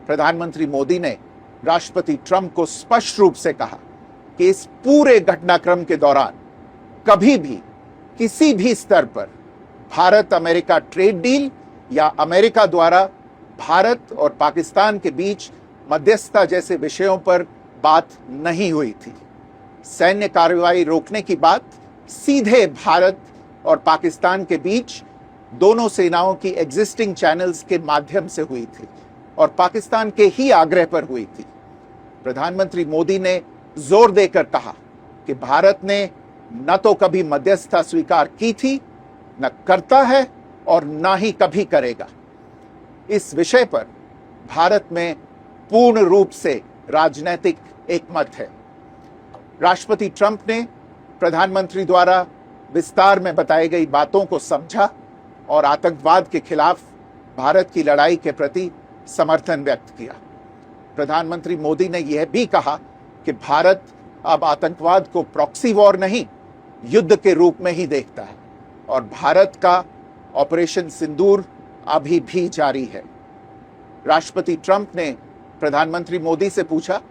प्रधानमंत्री मोदी ने राष्ट्रपति ट्रंप को स्पष्ट रूप से कहा कि इस पूरे घटनाक्रम के दौरान कभी भी किसी भी स्तर पर भारत अमेरिका ट्रेड डील या अमेरिका द्वारा भारत और पाकिस्तान के बीच मध्यस्थता जैसे विषयों पर बात नहीं हुई थी। सैन्य कार्रवाई रोकने की बात सीधे भारत और पाकिस्तान के बीच दोनों सेनाओं की एग्जिस्टिंग चैनल्स के माध्यम से हुई थी और पाकिस्तान के ही आग्रह पर हुई थी। प्रधानमंत्री मोदी ने जोर देकर कहा कि भारत ने न तो कभी मध्यस्थता स्वीकार की थी, न करता है और न ही कभी करेगा। इस विषय पर भारत में पूर्ण रूप से राजनीतिक एकमत है। राष्ट्रपति ट्रंप ने प्रधानमंत्री द्वारा विस्तार में बताई गई बातों को समझा और आतंकवाद के खिलाफ भारत की लड़ाई के प्रति समर्थन व्यक्त किया। प्रधानमंत्री मोदी ने यह भी कहा कि भारत अब आतंकवाद को प्रॉक्सी वॉर नहीं, युद्ध के रूप में ही देखता है और भारत का ऑपरेशन सिंदूर अभी भी जारी है। राष्ट्रपति ट्रंप ने प्रधानमंत्री मोदी से पूछा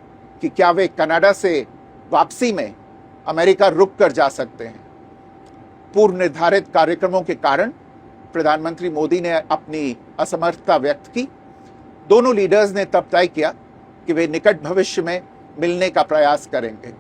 कि क्या वे कनाडा से वापसी में अमेरिका रुक कर जा सकते हैं। पूर्व निर्धारित कार्यक्रमों के कारण प्रधानमंत्री मोदी ने अपनी असमर्थता व्यक्त की। दोनों लीडर्स ने तब तय किया कि वे निकट भविष्य में मिलने का प्रयास करेंगे।